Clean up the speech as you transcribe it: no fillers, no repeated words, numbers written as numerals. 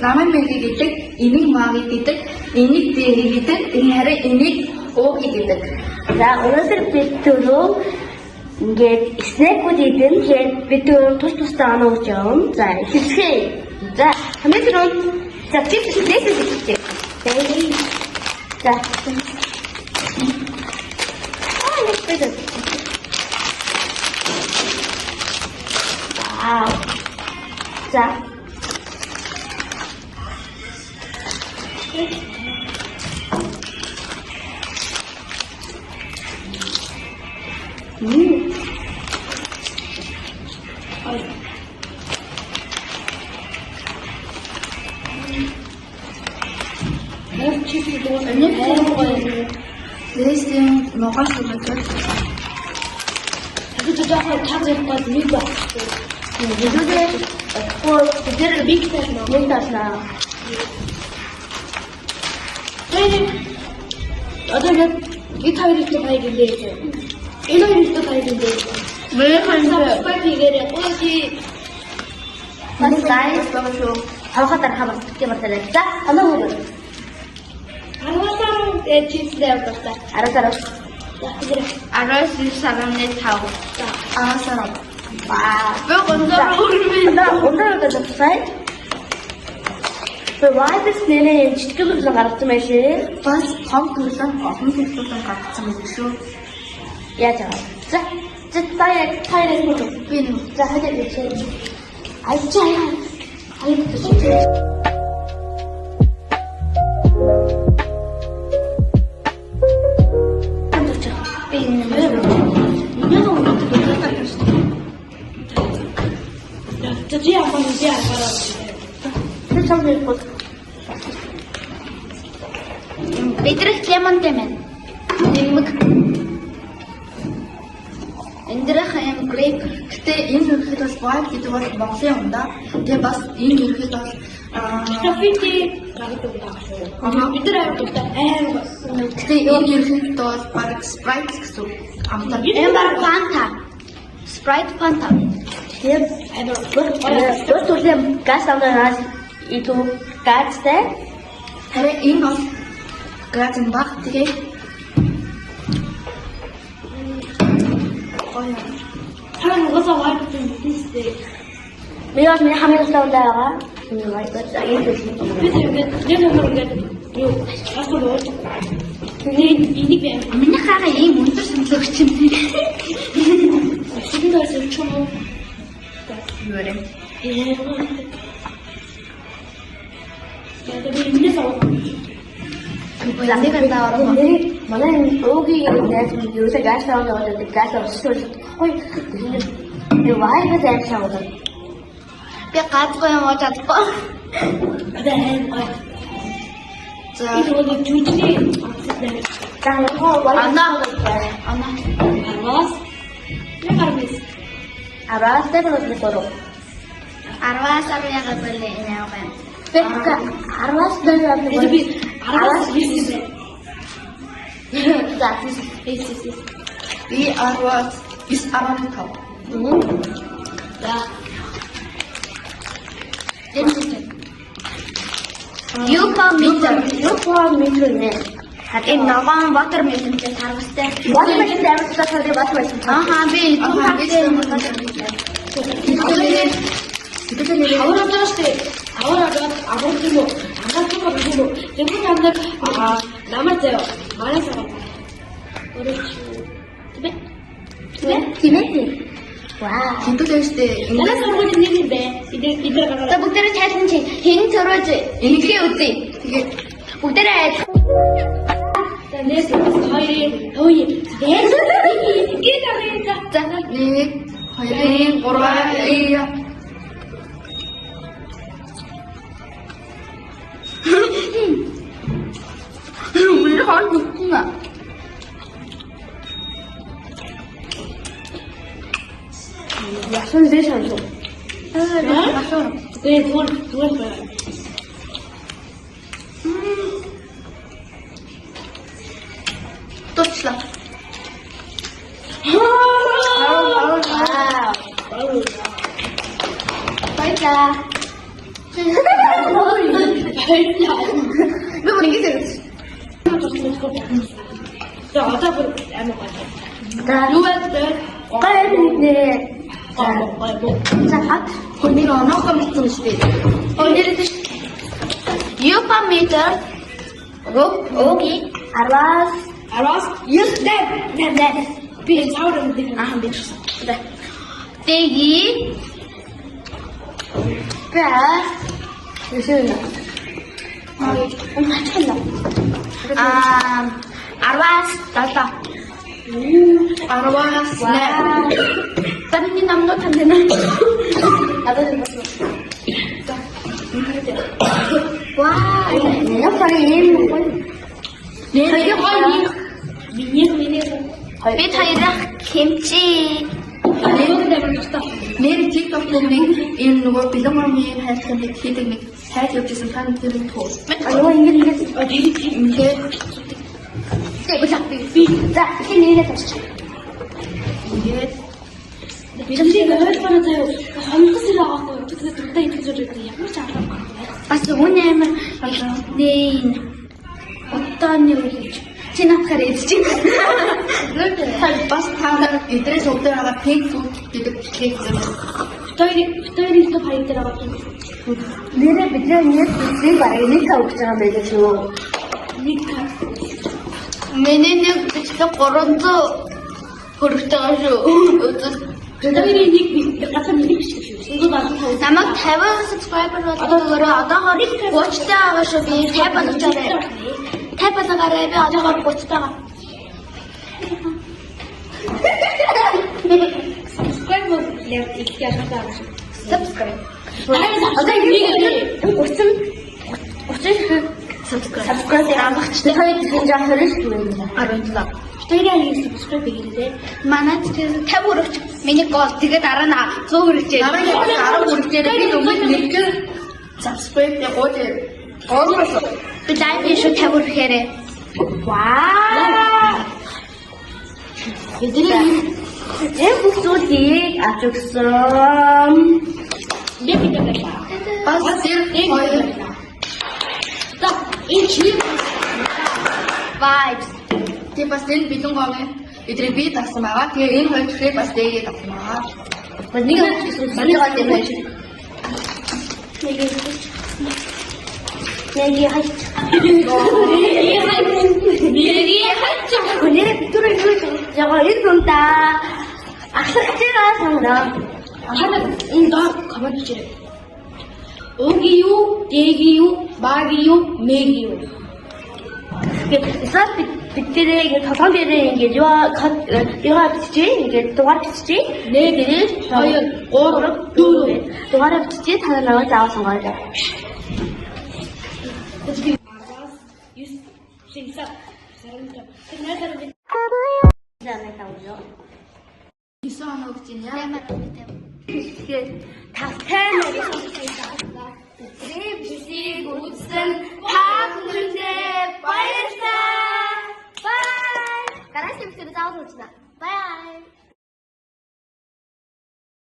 намайг мэгий гэдэг, энийг маги гэдэг, энийг дэри гэдэг, харин энийг ууги гэдэг. За өнөөдөр бид түрүү ингээд снэкүүд идэн тэгээд бид түрүү тус-тустай оноо гэж юм. За хэлцгээе. За хамгийн түрүү за чи снэк идэх. За. За. Лэйсийн ногоон шүлгээр. Бид жоохон тагсах гол нэг байна. Бидээ тэр биг таснаа. Одоо яг гит хоёртой хайрлээ. Энэ хоёртой хайрлээ. Мэр хайрлаа. Спайкигээр өөки. Манай гайс багшоо хавхад харахад гэмэртэй. За оноо хөө. Арвасаа чипстэй авчихсан. Арвасаа. Арвас сарамны тав. Арвасаа. Ваа. Өндөр гэдэгтэй. Вайдс нэлээ читгэл гаргасан байх шээ. Бас том төлөв олон төлөвлөлт гаргасан байх шүү. Яаж аа. За таяг Би за хадаа гэж. Айчаа. Бидрэх лемонтэй мэн. Нэмэг. Эндэрх юм грейп. Гэтэ энэ ерөөхдөө бас вайт гэдэг бол Монголын юм да. Тэгээ бас энэ ерөөхдөө бол Кофети гаргадаг байна. Бид нар авдаг аим. гэтэ энэ ерөөхдөө бол баг Sprite гэсэн амтар. Энэ баг Fanta. Sprite Fanta. Тэгээд вот төрлийн газ авнаас итүү газтай. Харин энэ бол градын баг тэгээ Харин угаасаа вайт гэдэг Миас миний хамгийн сайн байгаа. Энэ вайт энэ бид нэг нэг юу асуу энийг миний хаагаа ийм өндөр сонлогч юм. Сэгэн дээрс чим үү? Юурэ. Яг энэ сав. Ламбын даавар. Манай өөгийн найз минь юусаа гаш таваад байдаг. Гаш авчихсан. Хой. Тэр вайт гэж аваад. Би гацгүй юм уу чадахгүй. За Энэ нэг жүжигний Ана. Арвас. Яг арвас. Арвас дээр нэг Арвас авьяага бэлээ энэ аваа. Пекка арвас дээр Би арвас хийсэн. За би арвас is aramtau. За. Юпа метр нэ. энэ ногоон watermelon-тэй тарвастай. Watermelon тарвастай гэдэг watermelon. Ааха би Аваад тааштай. Аваад юм уу? Ангаад юм уу? Тэгвэл хамдаг намайг заяа. Манайс аваад. Тимээ. Вау. Тэмдэглэжтэй. Манайс аваад нэг юм бэ. Идэр гараад. За бүгдээрээ тайлбар чи хэн төрөөж энэгээ үзье. Тэгээд бүгдээрээ Nes хоёрын өөе. Дээс. за 1 2 3 우리 할 있구나. 야, 손 대셔 줘. 네, 돈 줘요. 또 치라. 와우. 빨자. 왜 뭐 이게 되겠지? 저 어차피 안 먹어요. 자, 누구한테? 빨리 먹어요. 자, 언니가 안 하고 있는 시대. 언니를 유파미터. 오케이. 알았어. 알았어? 네. 비 사오는데. 아, 미쳤어. 그래. 떼기. 플러스. 무슨? 맞췄나? 아르바스. 됐다. 아르바스. 와. 네. 다른 이 남도 안 되나? 나도 좀 봤어. 와, 내 역할이 네, 거의 미니에서. 베타이랑 김치. 이거는 내가 미쳤다. Mere TikTok filming in hvor bilder med has connected med has representant til en tog. 이거 이게 이게 보자. 자, 이게 됐어. 이게 미쳤지가 헬스하세요. 한국에서 나왔어요. 어떻게 둘다 이쪽으로 양치 안 하고 봤어 오늘은 네 어떤 요리 진압하래지. 파스타는 이들의 속도라가 페이크 이렇게 케이크. 스타일이 또 바이 들어갔죠. 내가 비트니 비트 바이니 카우치가 되죠. 메뉴는 진짜 거런도 그렇다죠. 스타일이 약간 립스틱. 이거 나도 Намайг 50 subscriber болоод одоогоор watch байгаа шүү би 50 болчихорой. 50 болоогараа би одоогоор 30 байгаа. 스크램블 내가 이렇게 하다가 Subscribe. одоо 이게 30 subscribe авахчтай хоёрын жаа хоригч байна. 17. 스타일이 스크램블 이게 Манай тэгэхээр 50 өрөвч миний гол тэгээ дараа нь 100 өрөвчээ. Дараа нь 10 өрөвчээр би өмнө нэгэн subscribe яг гоолгоосоо. Би live шүү 50 өрөхээрээ. Вау! Энэ бүсүүдийг авч өгсөн. 맵이잖아. Бас тэр хоёр 이 집. vibes. Тэгээ бас энэ бэлэн гооны эдрийг би тавсан байгаа. Тэгээ энэ хоёр тэгэхээр бас дэгээ тавсан байгаа. Нэг Миний гол юм байна. нэг яач. 미리 한쪽. Өнөө битүүр юу ягаа энэ дундаа ахлагчгаа санаа. 하나 나 가만히 있지. 오기요, 대기요, 마기요, 매기요. Эсвэл бидний ингэ толгойн дээрээ ингэ яа бичиж ингэ дугаар бичиж 네 개를 과연 오로 두루. дугаараа бичиж та нарыг заавал сонгоорой. 진짜 사람들 그날 사람들 Заавал тавьё. 9 оноо гэж байна. Тэгэхээр тавтай нарыг сонгоорой. Бидний бисийг үзсэн та бүхэндээ баярлалаа. Bye. Гараас юм хэрэг заавал үзнэ. Bye.